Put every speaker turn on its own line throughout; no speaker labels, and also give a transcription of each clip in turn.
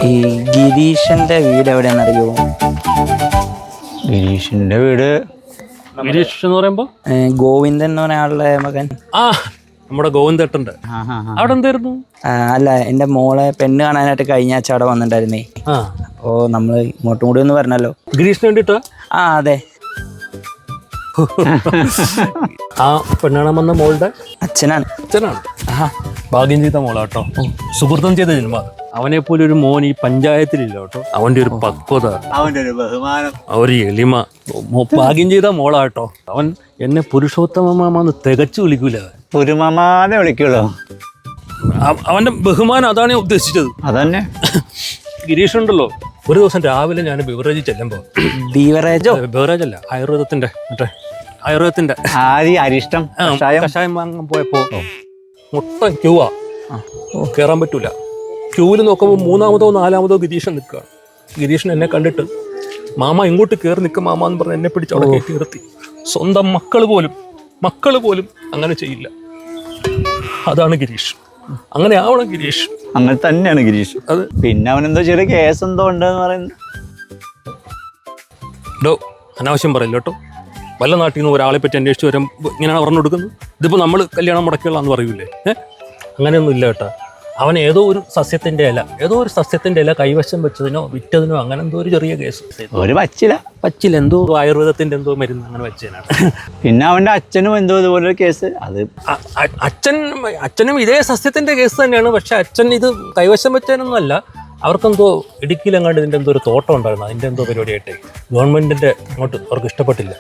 ഈ ഗിരീഷന്റെ വീട് എവിടെയാണെന്നറിയോ?
ഗിരീഷിന്റെ വീട്
ഗിരീഷ് എന്ന് പറയുമ്പോ
ഗോവിന്ദൻ എന്ന് പറഞ്ഞ ആളുടെ മകൻ.
ആ നമ്മുടെ ഗോവിന്ദേട്ടന്റെ അവിടെ എന്തായിരുന്നു?
അല്ല, എൻ്റെ മോളെ പെണ്ണ് കാണാനായിട്ട് കഴിഞ്ഞ ആഴ്ച അവിടെ വന്നിട്ടുണ്ടായിരുന്നേ. അപ്പോ നമ്മള് ഇങ്ങോട്ടും കൂടി ഒന്ന് പറഞ്ഞല്ലോ.
ഗിരീഷിന് വേണ്ടിട്ടാ?
ആ അതെ.
ആ പെണ്ണാണാൻ വന്ന മോളുടെ
അച്ഛനാണ്.
അച്ഛനാണ്. ഭാഗ്യം ചെയ്ത മോളാട്ടോ, സുഹൃത്തം ചെയ്ത ജന്മ. അവനെ പോലെ ഒരു മോൻ ഈ പഞ്ചായത്തിലില്ല കേട്ടോ. അവന്റെ ഒരു പക്വത,
അവന്റെ ഒരു ബഹുമാനം,
ഒരു എളിമ, ഭാഗ്യം ചെയ്ത മോളാട്ടോ. അവൻ എന്നെ പുരുഷോത്തമമാന്ന് തികച്ചു വിളിക്കൂല.
പുരുമാമാനെ വിളിക്കുള്ളൂ.
അവന്റെ ബഹുമാനം അതാണ് ഞാൻ ഉദ്ദേശിച്ചത്.
അതന്നെ.
ഗിരീഷ് ഉണ്ടല്ലോ, ഒരു ദിവസം രാവിലെ ഞാൻ ബിവറേജ് ചെല്ലുമ്പോ, ബിവറേജ് അല്ല, ആയുർവേദത്തിന്റെ
അരിഷ്ടം
കഷായം വാങ്ങാൻ പോയപ്പോ മൊത്തം ക്യൂവാ, കയറാൻ പറ്റൂല. ക്യൂവിൽ നോക്കുമ്പോൾ മൂന്നാമതോ നാലാമതോ ഗിരീഷൻ നിൽക്കുക. ഗിരീഷൻ എന്നെ കണ്ടിട്ട് മാമ ഇങ്ങോട്ട് കയറി നിൽക്കും മാമ എന്ന് പറഞ്ഞ് എന്നെ പിടിച്ച് അവിടെ കയറ്റി നിർത്തി. സ്വന്തം മക്കള് പോലും അങ്ങനെ ചെയ്യില്ല. അതാണ് ഗിരീഷ്. അങ്ങനെ ആവണം ഗിരീഷ്.
അങ്ങനെ തന്നെയാണ് ഗിരീഷ്. അത് പിന്നെ അവനെന്തോ ചെറിയ കേസ് എന്തോ ഉണ്ടെന്ന് പറയുന്നു.
അനാവശ്യം പറയില്ല കേട്ടോ. വല്ല നാട്ടിൽ നിന്ന് ഒരാളെ പറ്റി അന്വേഷിച്ച് വരാൻ ഇങ്ങനെയാണ് പറഞ്ഞു കൊടുക്കുന്നത്. ഇതിപ്പോൾ നമ്മൾ കല്യാണം മുടക്കിയുള്ളതെന്ന് പറയൂലേ? അങ്ങനെയൊന്നും ഇല്ല കേട്ടോ. അവൻ ഏതോ ഒരു സസ്യത്തിന്റെ ഇല കൈവശം വെച്ചതിനോ വിറ്റതിനോ അങ്ങനെ എന്തോ ഒരു ചെറിയ കേസ്.
ഒരു പച്ചില
എന്തോ ആയുർവേദത്തിന്റെ എന്തോ മരുന്ന് അങ്ങനെ വെച്ചതിനാണ്.
പിന്നെ അവന്റെ അച്ഛനും എന്തോ ഇതുപോലൊരു കേസ്. അത്
അച്ഛനും ഇതേ സസ്യത്തിന്റെ കേസ് തന്നെയാണ്. പക്ഷെ അച്ഛൻ ഇത് കൈവശം വെച്ചതിനൊന്നും അല്ല. അവർക്കെന്തോ ഇടുക്കിയിലെങ്ങാണ്ട് ഇതിന്റെ എന്തോ ഒരു തോട്ടം ഉണ്ടായിരുന്നു. അതിന്റെ എന്തോ പരിപാടിയായിട്ടേ ഗവൺമെന്റിന്റെ അങ്ങോട്ട് അവർക്ക് ഇഷ്ടപ്പെട്ടില്ല.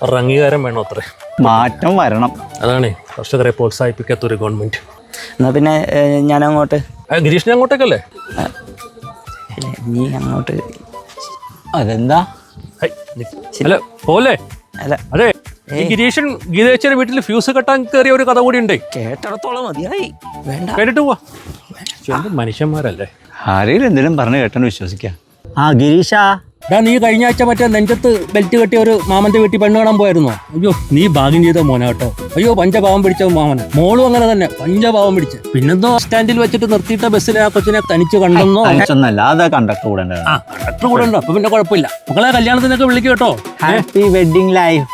അവരുടെ അംഗീകാരം വേണോ അത്രേ.
മാറ്റം വരണം.
അതാണേ കർഷകരെ പ്രോത്സാഹിപ്പിക്കാത്തൊരു ഗവൺമെന്റ്.
എന്നാ പിന്നെ ഞാൻ അങ്ങോട്ട്.
ഗിരീഷിനെ അങ്ങോട്ടേക്കല്ലേ?
നീ അങ്ങോട്ട്.
അതെന്താ?
അല്ല പോലെ.
അല്ല
അതെ, ഈ ഗിരീഷൻ ഗീതേച്ചിയുടെ വീട്ടിൽ ഫ്യൂസ് കെട്ടാൻ കയറിയ ഒരു കഥ കൂടി ഉണ്ടേ.
കേട്ടിടത്തോളം മതിയായി. വേണ്ട,
കേട്ടിട്ട് പോവാ. മനുഷ്യന്മാരല്ലേ.
ആരെങ്കിലും എന്തെങ്കിലും പറഞ്ഞു കേട്ടെന്ന് വിശ്വസിക്കാം. ഗിരീഷാ,
നീ കഴിഞ്ഞ ആഴ്ച മറ്റേ നെഞ്ചത്ത് ബെൽറ്റ് കെട്ടിയ ഒരു മാമന്റെ വീട്ടിൽ പെണ്ണ് കാണാൻ പോയിരുന്നോ? അയ്യോ, നീ ഭാഗ്യം ചെയ്ത മോന കേട്ടോ. അയ്യോ, പഞ്ചപാവം പിടിച്ച മാമന. മോളും അങ്ങനെ തന്നെ പഞ്ചപാവം പിടിച്ച്. പിന്നെന്തോ സ്റ്റാൻഡിൽ വെച്ചിട്ട് നിർത്തിയിട്ട ബസ്സിലെ ആ കൊച്ചിനെ തനിച്ച് കണ്ടെന്നോ?
അതാ കണ്ടക്ടർ കൂടെ
കണ്ടക്ടർ കൂടെ ഉണ്ടോ? അപ്പൊ പിന്നെ കുഴപ്പമില്ല. മക്കളെ കല്യാണത്തിനൊക്കെ വിളിക്കും കേട്ടോ.
Happy wedding life.